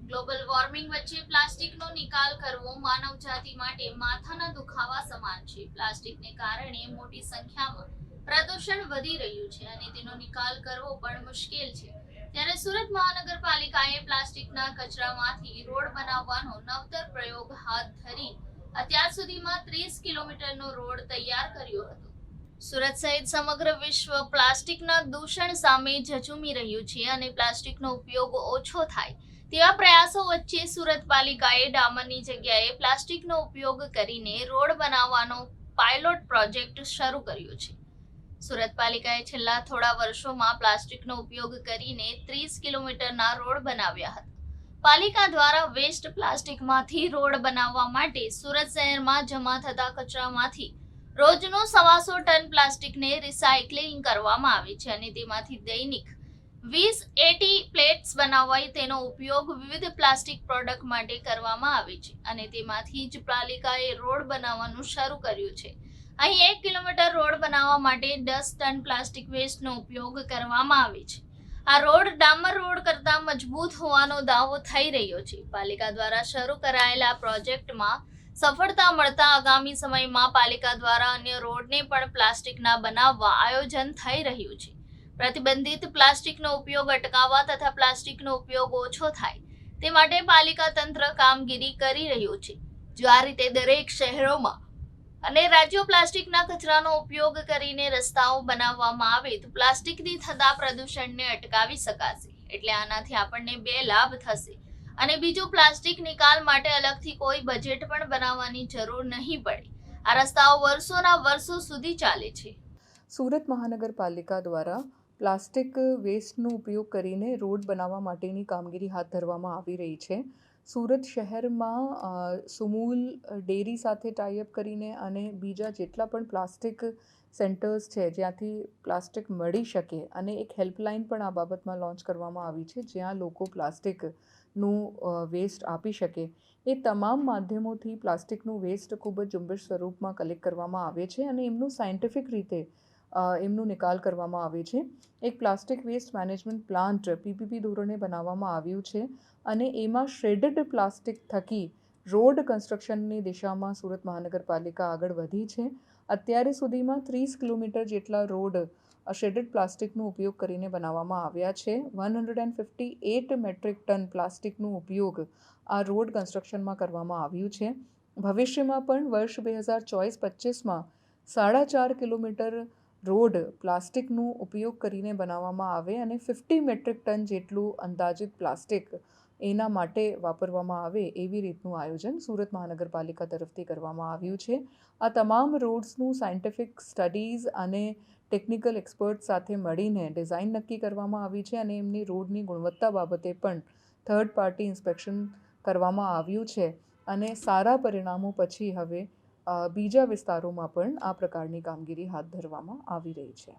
Global warming વચ્ચે પ્લાસ્ટિકનો નિકાલ કરવો માનવજાતિ માટે માથાના દુખાવા સમાન છે. પ્લાસ્ટિકને કારણે મોટી સંખ્યામાં પ્રદૂષણ વધી રહ્યું છે અને તેનો નિકાલ કરવો પણ મુશ્કેલ છે. ત્યારે સુરત મહાનગરપાલિકાએ પ્લાસ્ટિકના કચરામાંથી રોડ બનાવવાનો નવતર પ્રયોગ હાથ ધરી અત્યાર સુધીમાં 30 કિલોમીટરનો રોડ તૈયાર કર્યો હતો. સુરત સહિત સમગ્ર વિશ્વ પ્લાસ્ટિકના દૂષણ સામે ઝઝૂમી રહ્યું છે અને પ્લાસ્ટિકનો ઉપયોગ ઓછો થાય તેવા પ્રયાસો વચ્ચે સુરત પાલિકાએ ડામરની જગ્યાએ પ્લાસ્ટિકનો ઉપયોગ કરીને રોડ બનાવવાનો પાયલોટ પ્રોજેક્ટ શરૂ કર્યો છે. સુરત પાલિકાએ છેલ્લા થોડા વર્ષોમાં પ્લાસ્ટિકનો ઉપયોગ કરીને 30 કિલોમીટરના રોડ બનાવ્યા હતા. પાલિકા દ્વારા વેસ્ટ પ્લાસ્ટિકમાંથી રોડ બનાવવા માટે સુરત શહેરમાં જમા થતા કચરામાંથી રોજનો 125 ટન પ્લાસ્ટિકને રિસાયકલિંગ કરવામાં આવે છે અને તેમાંથી દૈનિક 20-80 પ્લેટ્સ બનાવાઈ તેનો ઉપયોગ વિવિધ પ્લાસ્ટિક પ્રોડક્ટ માટે કરવામાં આવે છે અને તેમાંથી જ પાલિકાએ રોડ બનાવવાનું શરૂ કર્યું છે. અહીં 1 કિલોમીટર રોડ બનાવવા માટે 10 ટન પ્લાસ્ટિક વેસ્ટનો ઉપયોગ કરવામાં આવે છે. આ રોડ ડામર રોડ કરતાં મજબૂત હોવાનો દાવો થઈ રહ્યો છે. પાલિકા દ્વારા શરૂ કરાયેલા પ્રોજેક્ટમાં સફળતા મળતા આગામી સમયમાં પાલિકા દ્વારા અન્ય રોડને પણ પ્લાસ્ટિકના બનાવવા આયોજન થઈ રહ્યું છે. પ્રતિબંધિત પ્લાસ્ટિકનો ઉપયોગ અટકાવવા તથા પ્લાસ્ટિકનો ઉપયોગ ઓછો થાય તે માટે પાલિકા તંત્ર કામગીરી કરી રહ્યું છે. જો આ રીતે દરેક શહેરોમાં અને રાજ્યો પ્લાસ્ટિકના કચરાનો ઉપયોગ કરીને રસ્તાઓ બનાવવામાં આવે તો પ્લાસ્ટિકથી થતા પ્રદૂષણને અટકાવી શકાશે. એટલે આનાથી આપણને 2 લાભ થશે અને બીજું પ્લાસ્ટિક નિકાલ માટે અલગથી કોઈ બજેટ પણ બનાવવાની જરૂર નહીં પડે. આ રસ્તાઓ વર્ષોના વર્ષો સુધી ચાલે છે. સુરત મહાનગરપાલિકા દ્વારા પ્લાસ્ટિક વેસ્ટનો ઉપયોગ કરીને રોડ બનાવવા માટેની કામગીરી હાથ ધરવામાં આવી રહી છે. સુરત શહેરમાં સુમૂલ ડેરી સાથે ટાઈઅપ કરીને અને બીજા જેટલા પણ પ્લાસ્ટિક સેન્ટર્સ છે જ્યાંથી પ્લાસ્ટિક મળી શકે અને એક હેલ્પલાઇન પણ આ બાબતમાં લોન્ચ કરવામાં આવી છે જ્યાં લોકો પ્લાસ્ટિકનું વેસ્ટ આપી શકે. એ તમામ માધ્યમોથી પ્લાસ્ટિકનું વેસ્ટ ખૂબ જ ઝુંબેશ સ્વરૂપમાં કલેક્ટ કરવામાં આવે છે અને એમનું સાયન્ટિફિક રીતે એમનું નિકાલ કરવામાં આવે છે. એક plastic waste management plant PPP ધોરણે બનાવવામાં આવ્યું છે અને એમાં શ્રેડેડ પ્લાસ્ટિક થકી રોડ કન્સ્ટ્રક્શનની દિશામાં સુરત મહાનગરપાલિકા આગળ વધી છે. અત્યારે સુધીમાં 30 કિલોમીટર જેટલા રોડ શ્રેડેડ પ્લાસ્ટિકનો ઉપયોગ કરીને બનાવવામાં આવ્યા છે. 158 મેટ્રિક ટન પ્લાસ્ટિકનો ઉપયોગ આ રોડ કન્સ્ટ્રક્શનમાં કરવામાં આવ્યું છે. ભવિષ્યમાં પણ વર્ષ 2024-25માં 4.5 કિલોમીટર રોડ પ્લાસ્ટિકનો ઉપયોગ કરીને બનાવવામાં આવે અને 50 મેટ્રિક ટન જેટલું અંદાજિત પ્લાસ્ટિક એના માટે વાપરવામાં આવે એવી રીતનું આયોજન સુરત મહાનગરપાલિકા તરફથી કરવામાં આવ્યું છે. આ તમામ રોડ્સનું સાયન્ટિફિક સ્ટડીઝ અને ટેકનિકલ એક્સપર્ટ સાથે મળીને ડિઝાઇન નક્કી કરવામાં આવી છે અને એમની રોડની ગુણવત્તા બાબતે પણ થર્ડ પાર્ટી ઇન્સ્પેક્શન કરવામાં આવ્યું છે અને સારા પરિણામો પછી હવે બીજા વિસ્તારોમાં પણ આ પ્રકારની કામગીરી હાથ ધરવામાં આવી રહી છે.